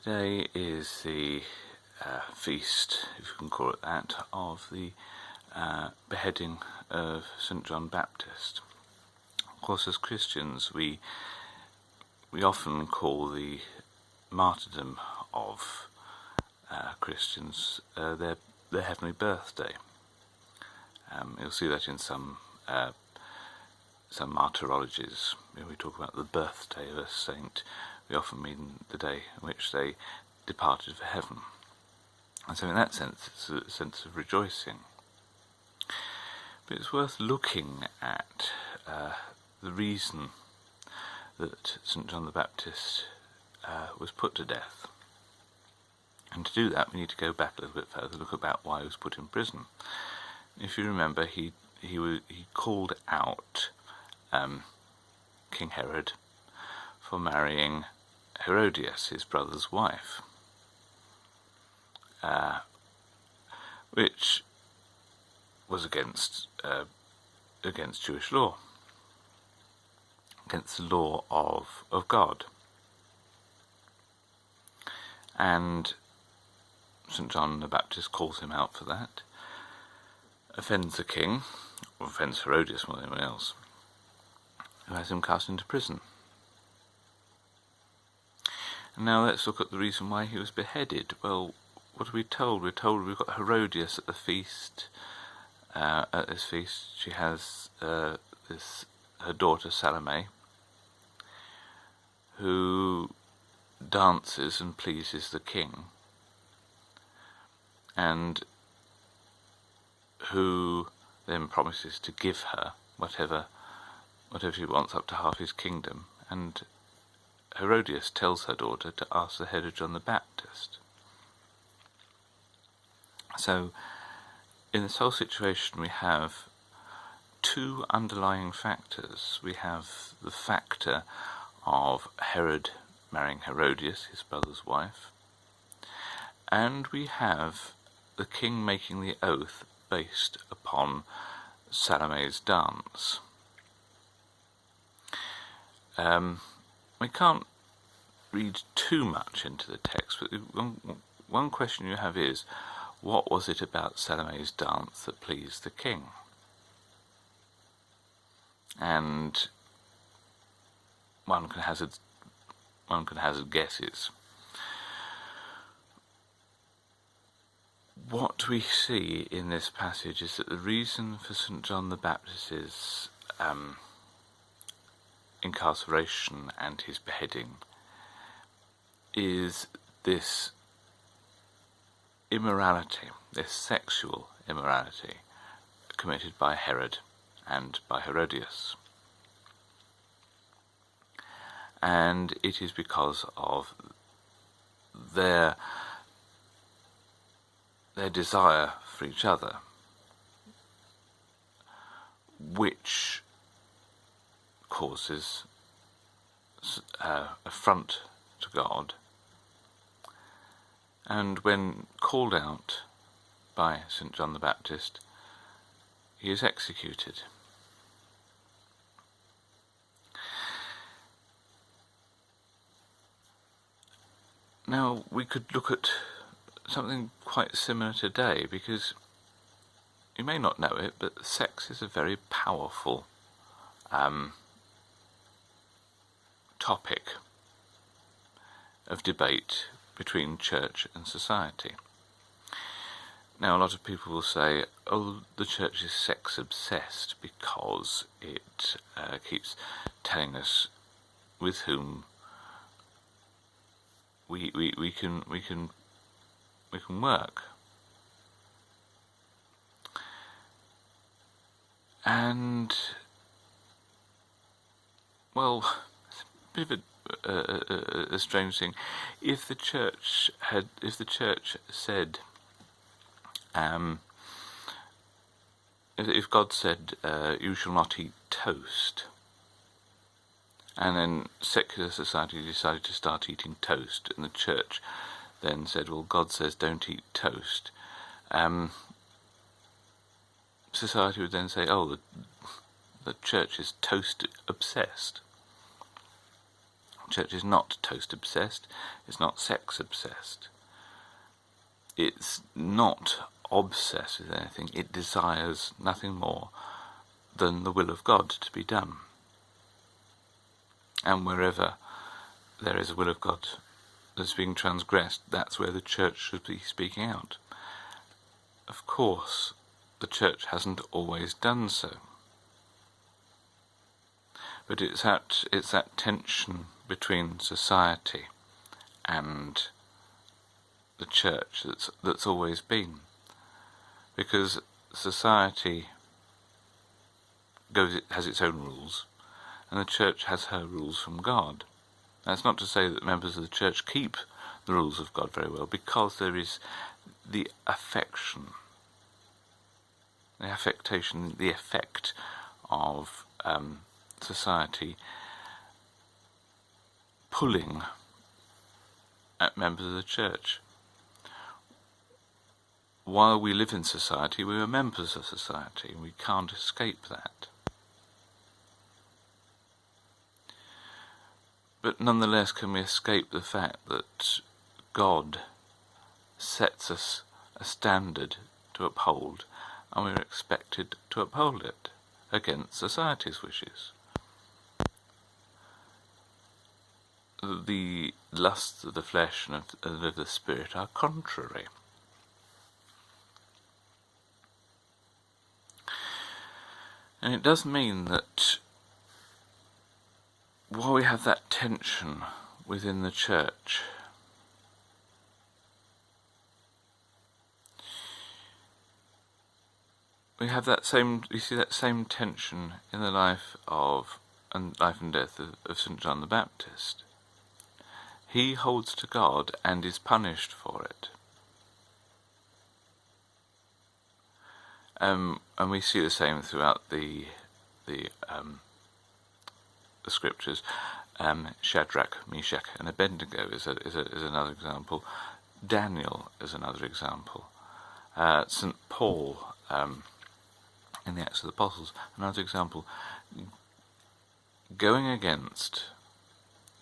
Today is the feast, if you can call it that, of the beheading of St. John Baptist. Of course, as Christians, we often call the martyrdom of Christians their heavenly birthday. You'll see that in some martyrologies. When we talk about the birthday of a saint, we often mean the day in which they departed for heaven. And so in that sense, it's a sense of rejoicing. But it's worth looking at the reason that St. John the Baptist was put to death. And to do that, we need to go back a little bit further, look about why he was put in prison. If you remember, he called out King Herod for marrying Herodias, his brother's wife, which was against Jewish law, against the law of God. And St. John the Baptist calls him out for that, offends the king, or offends Herodias more than anyone else, who has him cast into prison. And now let's look at the reason why he was beheaded. Well, what are we told? We're told we've got Herodias at the feast. At this feast, she has her daughter Salome, who dances and pleases the king, and who then promises to give her whatever she wants, up to half his kingdom. And Herodias tells her daughter to ask the head of John the Baptist. So in this whole situation we have two underlying factors. We have the factor of Herod marrying Herodias, his brother's wife, and we have the king making the oath based upon Salome's dance. We can't read too much into the text, but one question you have is, what was it about Salome's dance that pleased the king? And one can hazard guesses. What we see in this passage is that the reason for St. John the Baptist's incarceration and his beheading is this immorality, this sexual immorality committed by Herod and by Herodias. And it is because of their desire for each other, which causes affront to God, and when called out by St. John the Baptist, he is executed. Now we could look at something quite similar today, because you may not know it, but sex is a very powerful topic of debate between church and society. Now, a lot of people will say, oh, the church is sex obsessed because it keeps telling us with whom we can work. And well, it's a bit of a strange thing. If the church said, if God said, you shall not eat toast, and then secular society decided to start eating toast, and the church then said, well, God says don't eat toast, society would then say, oh, the church is toast obsessed. church is not toast obsessed, it's not sex obsessed. It's not obsessed with anything, it desires nothing more than the will of God to be done. And wherever there is a will of God that's being transgressed, that's where the church should be speaking out. Of course, the church hasn't always done so. But it's that tension between society and the church that's always been. Because society has its own rules, and the church has her rules from God. That's not to say that members of the church keep the rules of God very well, because there is the affection, the affectation, the effect of society pulling at members of the church. While we live in society, we are members of society, and we can't escape that. But nonetheless, can we escape the fact that God sets us a standard to uphold, and we are expected to uphold it against society's wishes? The lusts of the flesh and of the spirit are contrary. And it does mean that while we have that tension within the church, we see that same tension in the life and death of St. John the Baptist. He holds to God and is punished for it. And we see the same throughout the scriptures. Shadrach, Meshach, and Abednego is another example. Daniel is another example. St. Paul in the Acts of the Apostles, another example. Going against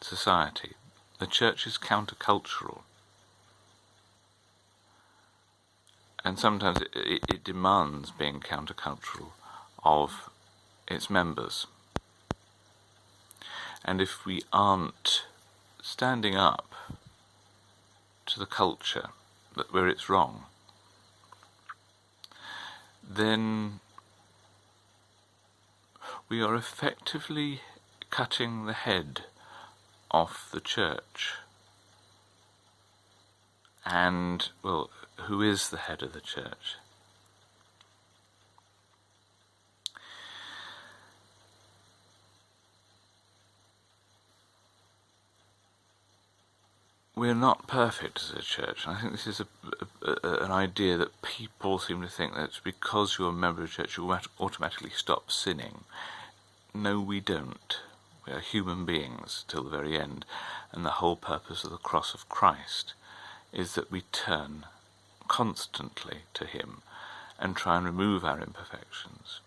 society, the church is countercultural. And sometimes it demands being countercultural of its members. And if we aren't standing up to the culture where it's wrong, then we are effectively cutting the head off the church. And, well, who is the head of the church? We're not perfect as a church, and I think this is an idea that people seem to think that it's because you're a member of a church you automatically stop sinning. No, we don't. We are human beings till the very end, and the whole purpose of the cross of Christ is that we turn constantly to Him and try and remove our imperfections.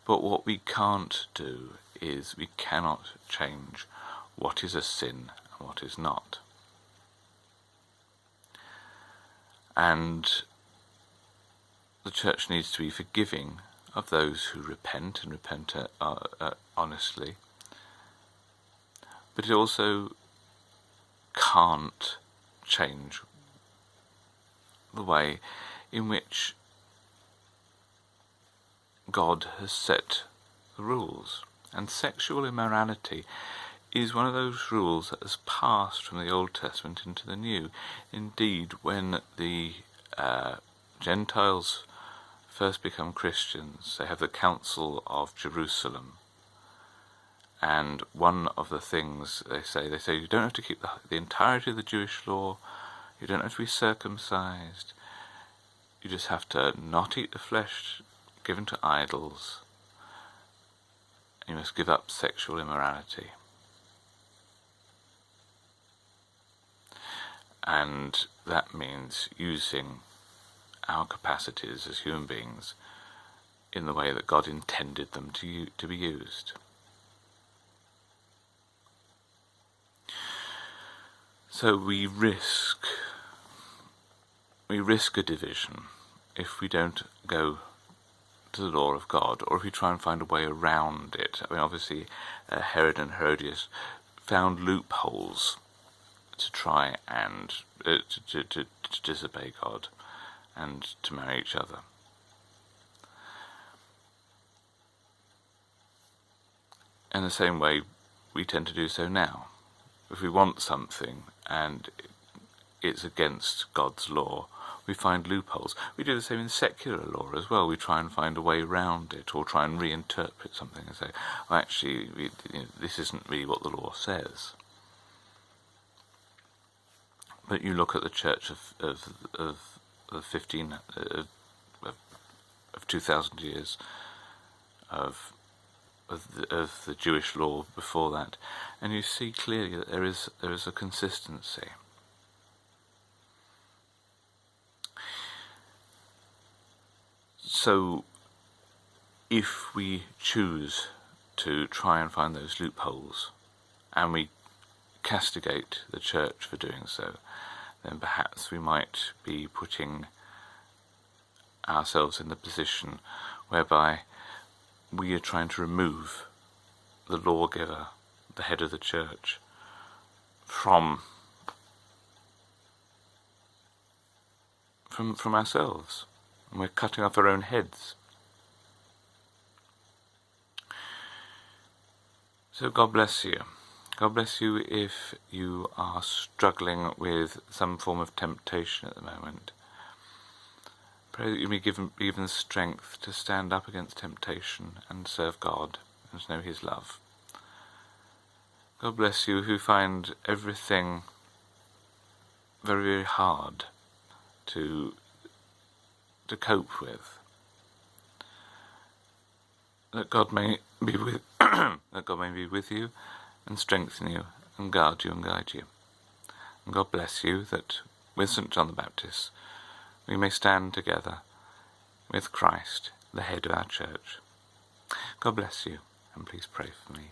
But what we can't do is we cannot change what is a sin and what is not. And the church needs to be forgiving of those who repent and repent honestly. But it also can't change the way in which God has set the rules. And sexual immorality is one of those rules that has passed from the Old Testament into the New. Indeed, when the Gentiles first become Christians, they have the Council of Jerusalem. And one of the things they say you don't have to keep the entirety of the Jewish law, you don't have to be circumcised, you just have to not eat the flesh given to idols, and you must give up sexual immorality. And that means using our capacities as human beings in the way that God intended them to be used. So we risk a division if we don't go to the law of God, or if we try and find a way around it. I mean, obviously, Herod and Herodias found loopholes to try and to disobey God and to marry each other. In the same way, we tend to do so now. If we want something and it's against God's law, we find loopholes. We do the same in secular law as well. We try and find a way around it, or try and reinterpret something and say, oh, actually, this isn't really what the law says. But you look at the church of 2,000 years of the Jewish law before that, and you see clearly that there is a consistency. So, if we choose to try and find those loopholes, and we castigate the church for doing so, then perhaps we might be putting ourselves in the position whereby we are trying to remove the lawgiver, the head of the church, from ourselves, and we're cutting off our own heads. So God bless you. God bless you if you are struggling with some form of temptation at the moment. Pray that you may be given strength to stand up against temptation and serve God and to know His love. God bless you who find everything very, very hard to cope with. That God may be with that God may be with you and strengthen you and guard you and guide you. And God bless you that with St. John the Baptist we may stand together with Christ, the head of our church. God bless you, and please pray for me.